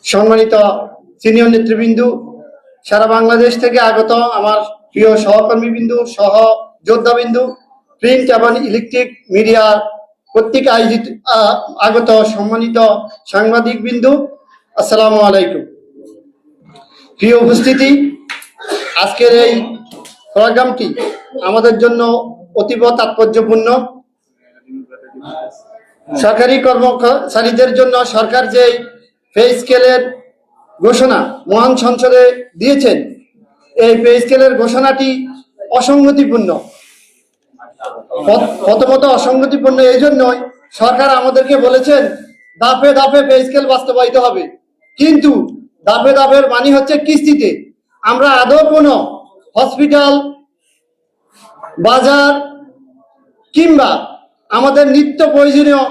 সম্মানিত সিনিয়র নেতৃবৃন্দ, সারা বাংলাদেশ থেকে আগত আমার প্রিয় সহকর্মীবৃন্দ, সহ যোদ্ধাবিন্দু, প্রিন্ট এবং ইলেকট্রিক মিডিয়া কর্তৃক আয়োজিত আগত সম্মানিত সাংবাদিকবৃন্দ, আসসালামু আলাইকুম। প্রিয় উপস্থিতি, আজকের এই প্রোগ্রামটি আমাদের জন্য অতীব তাৎপর্যপূর্ণ। সরকারি কর্মচারীদের জন্য সরকার যে পে স্কেলের ঘোষণা মহান সংসদে দিয়েছেন, এই পে স্কেলের ঘোষণাটি অসঙ্গতিপূর্ণ। প্রথমত অসঙ্গতিপূর্ণ এই জন্যই, সরকার আমাদেরকে বলেছেন ধাপে ধাপে পে স্কেল বাস্তবায়িত হবে, কিন্তু ধাপে ধাপের মানে হচ্ছে কিস্তিতে। আমরা আদৌ কোনো হসপিটাল, বাজার কিংবা আমাদের নিত্য প্রয়োজনীয়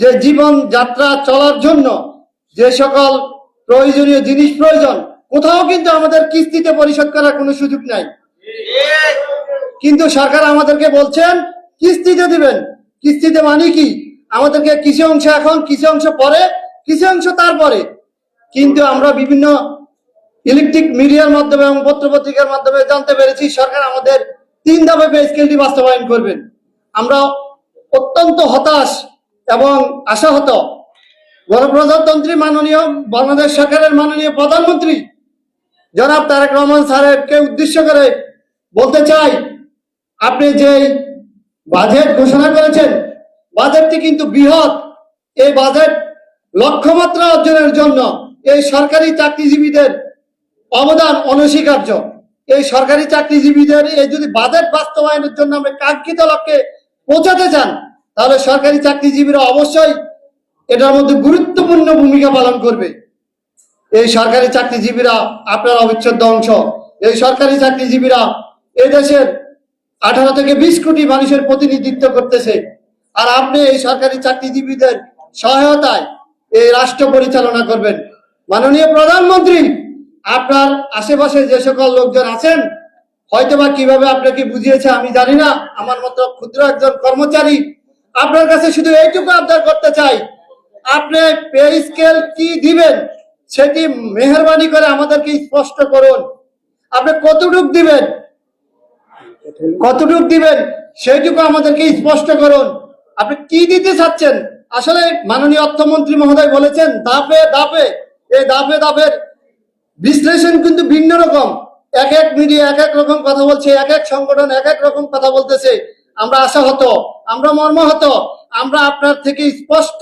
যে জীবন যাত্রা চলার জন্য যে সকল প্রয়োজনীয় জিনিস প্রয়োজন, কোথাও কিন্তু আমাদের কিস্তিতে পরিশোধ করার কোনো সুযোগ নাই। কিন্তু সরকার আমাদেরকে বলছেন কিস্তিতে দিবেন। কিস্তিতে মানে কি? আমাদেরকে কিছু অংশ এখন, কিছু অংশ পরে, কিছু অংশ তারপরে। কিন্তু আমরা বিভিন্ন ইলেকট্রিক মিডিয়ার মাধ্যমে এবং পত্রপত্রিকার মাধ্যমে জানতে পেরেছি সরকার আমাদের 3 ধাপে পে স্কেলটি বাস্তবায়ন করবেন। আমরা অত্যন্ত হতাশ এবং আশাহত। গণপ্রজাতন্ত্রী মাননীয় বাংলাদেশ সরকারের মাননীয় প্রধানমন্ত্রী জনাব তারেক রহমান স্যারকে উদ্দেশ্য করে বলতে চাই, আপনি যে বাজেট ঘোষণা করেছেন, বাজেটটি কিন্তু বৃহৎ। এই বাজেট লক্ষ্যমাত্রা অর্জনের জন্য এই সরকারি চাকরিজীবীদের অবদান অনস্বীকার্য। এই সরকারি চাকরিজীবীদের এই যদি বাজেট বাস্তবায়নের জন্য আমরা কাঙ্ক্ষিত লক্ষ্যে পৌঁছাতে চান, তাহলে সরকারি চাকরিজীবীরা অবশ্যই এটার মধ্যে গুরুত্বপূর্ণ ভূমিকা পালন করবে। এই সরকারি চাকরিজীবীরা আপনার অবিচ্ছেদ্য অংশ। এই সরকারি চাকরিজীবীরা এই দেশের 18 থেকে 20 কোটি মানুষের প্রতিনিধিত্ব করতেছে। আর আপনি এই সরকারি চাকরিজীবীদের সহায়তায় এই রাষ্ট্র পরিচালনা করবেন। মাননীয় প্রধানমন্ত্রী, আপনার আশেপাশে যে সকল লোকজন আছেন, হয়তোবা কিভাবে আপনাকে বুঝিয়েছে আমি জানি না, আমার মতো ক্ষুদ্র একজন কর্মচারী আপনার কাছে শুধু এইটুকু আবদার করতে চাই, আপনি পে স্কেল কি দিবেন সেটি মেহেরবানি করে আমাদেরকে স্পষ্ট করুন। আপনি কতটুকু দিবেন, সেইটুকু আমাদেরকে স্পষ্ট করুন। আপনি কি দিতে চাচ্ছেন? আসলে মাননীয় অর্থমন্ত্রী মহোদয় বলেছেন ধাপে ধাপে। এই ধাপে ধাপের বিশ্লেষণ কিন্তু ভিন্ন রকম। এক এক মিডিয়া এক এক রকম কথা বলছে, এক এক সংগঠন এক এক রকম কথা বলতেছে। আমরা আশাহত, আমরা মর্মাহত। আমরা আপনার থেকে স্পষ্ট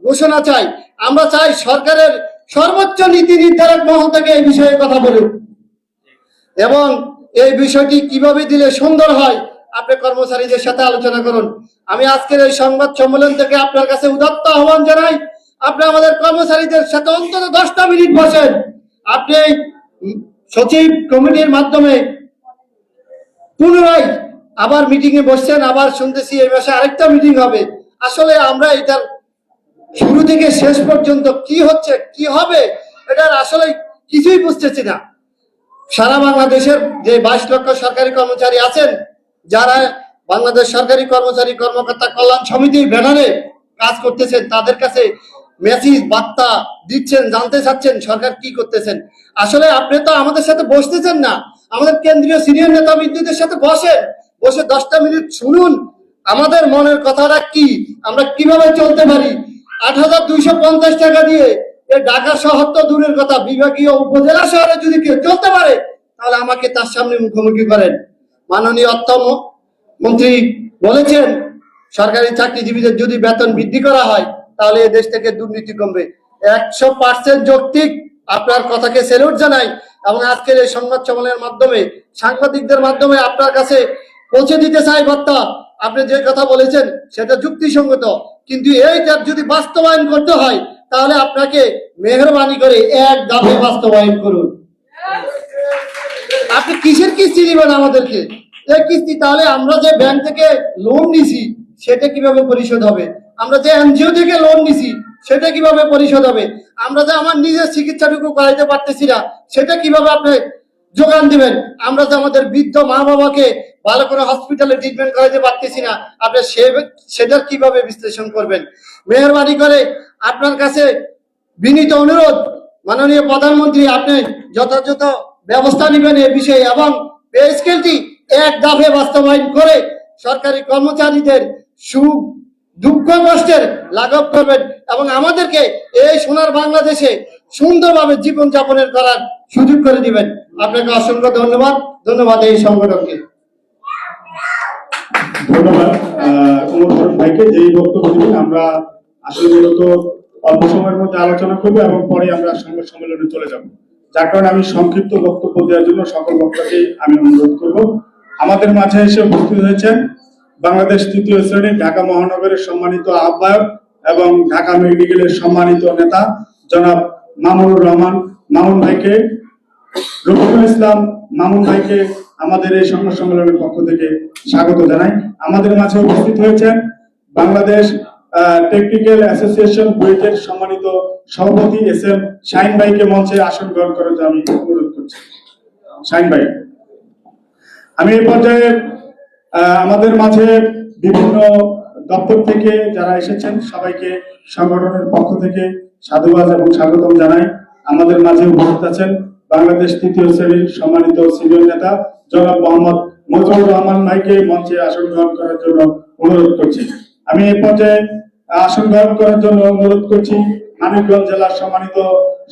ঘোষণা চাই। আমরা চাই সরকারের সর্বোচ্চ নীতি নির্ধারক মহল থেকে এই বিষয়ে কথা বলুন, এবং এই বিষয়টি কিভাবে দিলে সুন্দর হয় আপনি কর্মচারীদের সাথে আলোচনা করুন। আমি আজকের এই সংবাদ সম্মেলন থেকে আপনার কাছে উদাত্ত আহ্বান জানাই, আপনি আমাদের কর্মচারীদের সাথে অন্তত 10টা মিনিট বসেন। আপনি সচিব কমিটির মাধ্যমে পুনরায় আবার মিটিং এ বসছেন, আবার শুনতেছি এই মাসে আরেকটা মিটিং হবে। আসলে আমরা এটার শুরু থেকে শেষ পর্যন্ত কি হচ্ছে কি হবে এটার আসলে কিছুই বুঝতেছি না। সারা বাংলাদেশের যে 22 লক্ষ সরকারি কর্মচারী আছেন, যারা বাংলাদেশ সরকারি কর্মচারী কর্মকর্তা কল্যাণ সমিতির ব্যানারে কাজ করতেছেন, তাদের কাছে মেসেজ বার্তা দিচ্ছেন, জানতে চাচ্ছেন সরকার কি করতেছেন। আসলে আপনি তো আমাদের সাথে বসতেছেন না, আমাদের কেন্দ্রীয় সিনিয়র নেতাবৃন্দদের সাথে বসে 10টা মিনিট শুনুন আমাদের মনের কথাটা কি, আমরা কিভাবে চলতে পারি। 8,250 টাকা দিয়ে এই ঢাকা শহর তো দূরের কথা, বিভাগীয় উপজেলা শহরে যদি কেউ চলতে পারে, তাহলে আমাকে তার সামনে মুখোমুখি করেন। মাননীয় অর্থমন্ত্রী বলেছেন সরকারি চাকরিজীবীদের যদি বেতন বৃদ্ধি করা হয় তাহলে এই দেশ থেকে দুর্নীতি কমবে। 100% যৌক্তিক। আপনার কথাকে স্যালুট জানাই, এবং আজকের এই সংবাদ সম্মেলনের মাধ্যমে সাংবাদিকদের মাধ্যমে আপনার কাছে পৌঁছে দিতে চাই বার্তা। আপনি যে কথা বলেছেন সেটা যুক্তিসঙ্গত, কিন্তু এইটা যদি বাস্তবায়ন করতে হয় তাহলে আপনাকে মেহেরবানি করে এক ধাপে বাস্তবায়ন করুন। আপনি কিসের কিস্তি দিবেন আমাদেরকে? এই কিস্তি তাহলে আমরা যে ব্যাংক থেকে লোন নিছি সেটা কিভাবে পরিশোধ হবে? আমরা যে এনজিও থেকে লোন নিছি সেটা কিভাবে পরিশোধ হবে? আমরা যে আমার নিজের চিকিৎসাটুকু করাইতে পারতেছি না সেটা কিভাবে আপনি যোগান দিবেন? আমরা যে আমাদের বৃদ্ধ মা বাবাকে ভালো করে হসপিটালে ট্রিটমেন্ট করাইতে পারতেছি না, আপনি সেটার কিভাবে বিশ্লেষণ করবেন? মেহেরবানি করে আপনার কাছে বিনীত অনুরোধ, মাননীয় প্রধানমন্ত্রী আপনি যথাযথ ব্যবস্থা নেবেন এ বিষয়ে এবং পে স্কেলটি এক ধাপে বাস্তবায়ন করে সরকারি কর্মচারীদের সুখ দুঃখ কষ্টের লাঘব করবেন এবং আমাদেরকে এই সোনার বাংলাদেশে সুন্দরভাবে জীবনযাপনের করার সুযোগ করে দিবেন। আপনাকে অসংখ্য ধন্যবাদ। ধন্যবাদ এই সংগঠনকে। ধন্যবাদ ওমর ফারুক ভাইকে যেই বক্তব্য দিলেন। আমরা আসলে মূলত অল্প সময়ের মধ্যে আলোচনা করবো এবং পরে আমরা সংবাদ সম্মেলনে চলে যাব, যার কারণে আমি সংক্ষিপ্ত বক্তব্য দেওয়ার জন্য সকল বক্তাকে আমি অনুরোধ করব। আমাদের মাঝে এসে উপস্থিত হয়েছেন বাংলাদেশ তৃতীয় শ্রেণীর ঢাকা মহানগরের সম্মানিত আহ্বায়ক এবং ঢাকা মেডিকেলের সম্মানিত নেতা জনাব মামুনুর রহমান মামুন ভাইকে, রফিকুল ইসলাম মামুন ভাইকে আমাদের এই সংবাদ সম্মেলনের পক্ষ থেকে স্বাগত জানাই। আমাদের মাঝে উপস্থিত হয়েছেন বাংলাদেশ টেকনিক্যাল অ্যাসোসিয়েশন বুয়েটের সম্মানিত সভাপতি এস এম শাহিন ভাইকে মঞ্চে আসন গ্রহণ করার জন্য আমি অনুরোধ করছি। শাহিন ভাই, আমি এই পর্যায়ে আমাদের মাঝে বিভিন্ন দপ্তর থেকে যারা এসেছেন সবাইকে সংগঠনের পক্ষ থেকে সাধুবাদ এবং স্বাগতম জানাই। আমাদের মাঝে উপস্থিত আছেন বাংলাদেশ তৃতীয় শ্রেণীর সম্মানিত সিনিয়র নেতা জনাব মোহাম্মদ মজিবুর রহমান ভাইকে মঞ্চে আসন গ্রহণ করার জন্য অনুরোধ করছি। আমি এই পর্যায়ে আসন গ্রহণ করার জন্য অনুরোধ করছি মানিকগঞ্জ জেলার সম্মানিত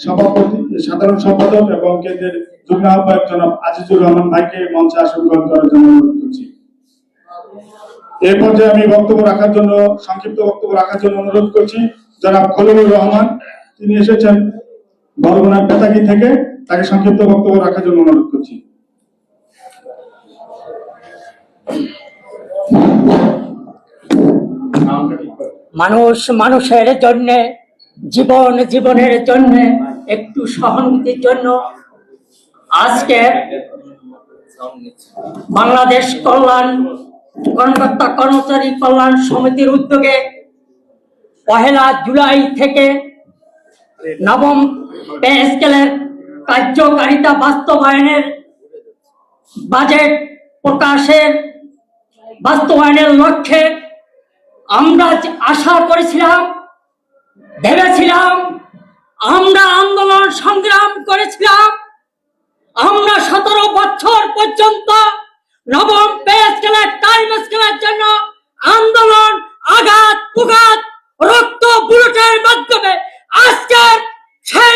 সভাপতি সাধারণ সম্পাদক এবং কেন্দ্রের যুগ্ম আহ্বায়ক জনাব আজিজুর রহমান ভাইকে মঞ্চে আসন গ্রহণ করার জন্য অনুরোধ করছি। এই পর্যায়ে আমি সংক্ষিপ্ত বক্তব্য রাখার জন্য অনুরোধ করছি জনাব খলিলুর রহমান, তিনি এসেছেন বরগুনার বেতাগী থেকে, তাকে সংক্ষিপ্ত বক্তব্য রাখার জন্য অনুরোধ করছি। মানুষ মানুষের জন্য, জীবন জীবনের জন্য, একটু সহানুভূতির জন্য আজকে বাংলাদেশ কর্মকর্তা কর্মচারী কল্যাণ সমিতির উদ্যোগে 1 জুলাই থেকে নবম পে স্কেলের কার্যকারিতা বাস্তবায়নের বাজেট প্রকাশের বাস্তবায়নের লক্ষ্যে আমরা আশা করেছিলাম, ভেবেছিলাম, আমরা আন্দোলন সংগ্রাম করেছিলাম, আমরা 17 বছর পর্যন্ত নবম পে স্কেলের টাইম স্কেলের জন্য আন্দোলন আঘাত পুঘাত রক্ত বুলেটের মাধ্যমে আজকে সেই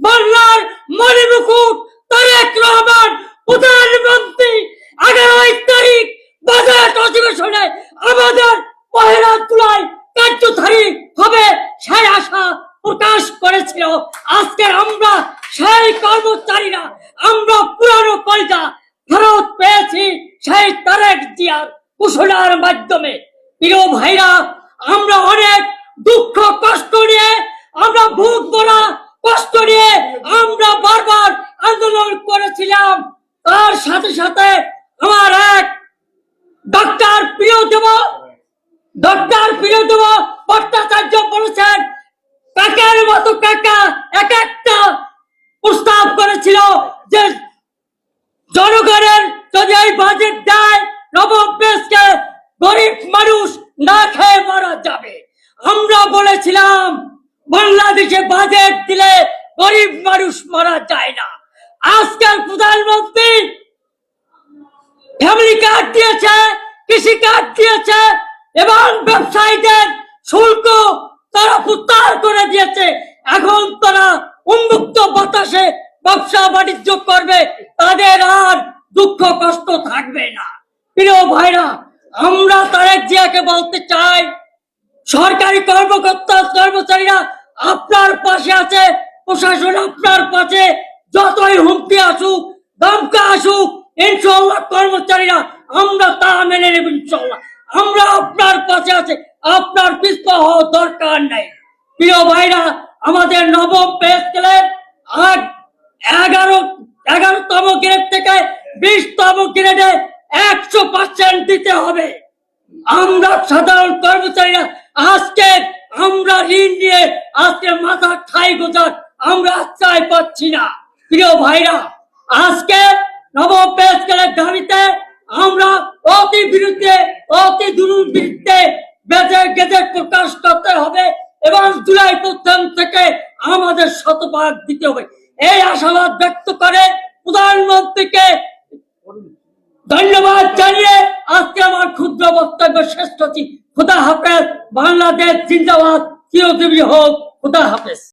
বন্যার মণিমুকুট তারেক রহমান প্রধানমন্ত্রী 11 তারিখ বাজেট অধিবেশনে আমাদের 1 জুলাই কার্যধারী হবে সেই আশা প্রকাশ করেছিল। আজকে আমরা সেই কর্মচারীরা আমরা পুরানো কয়টা ফেরত পেয়েছি সেই তারেক জিয়ার ঘোষণার মাধ্যমে। প্রিয় ভাইরা, আমরা অনেক দুঃখ কষ্ট নিয়ে, আমরা বুক ভরা কষ্ট নিয়ে আমরা বারবার আন্দোলন করেছিলাম। তার সাথে সাথে আমার এক ডক্টর প্রিয়দেব ভট্টাচার্য বলেছেন, কাকের মতো কাকা এক একটা প্রস্তাব করেছিল যে জনগণের যদি এই বাজেট দেয় নবম পে স্কেল গরিব মানুষ না খেয়ে মারা যাবে। আমরা বলেছিলাম বাংলাদেশে বাজেট দিলে গরিব মানুষ মারা যায় না। আজকাল প্রধানমন্ত্রী ফ্যামিলি কার্ড দিয়েছে, কৃষি কার্ড দিয়েছে এবং ব্যবসায়ীদের শুল্ক তারা প্রত্যাহার করে দিয়েছে। এখন তারা উন্মুক্ত বাতাসে ব্যবসা বাণিজ্য করবে, তাদের আর দুঃখ কষ্ট থাকবে না। প্রিয় ভাইরা, আমরা তারেক জিয়াকে বলতে চাই, সরকারি কর্মকর্তা কর্মচারীরা আপনার পাশে আছে, প্রশাসন আপনার পাশে, যতই হুমকি আসুক ধমকা আসুক ইনশাআল্লাহ কর্মচারীরা আমরা তা মেনে নেব। ইনশাআল্লাহ আমরা আপনার পাশে আছে, আপনার পিছপা হওয়ার দরকার নাই। প্রিয় ভাইরা, আমাদের নবম পে স্কেলের 11তম গ্রেড থেকে 20তম গ্রেডে 100% দিতে হবে। আমরা সাধারণ কর্মচারীরা আজকে আমরা ঋণ নিয়ে আজকে মাথা খাই গোজার আমরা চাই পাচ্ছি না। প্রিয় ভাইরা, আজকে নবম পে স্কেলের দাবিতে আমরা অতি দুর্নীতির বিরুদ্ধে গেজেট প্রকাশ করতে হবে এবং জুলাই 1 থেকে আমাদের শতভাগ দিতে হবে। এই আশাবাদ ব্যক্ত করে প্রধানমন্ত্রীকে ধন্যবাদ জানিয়ে আজকে আমার ক্ষুদ্র বক্তব্য শেষ করছি। খোদা হাফেজ। বাংলাদেশ জিন্দাবাদ। চিরজীবী হোক। খোদা হাফেজ।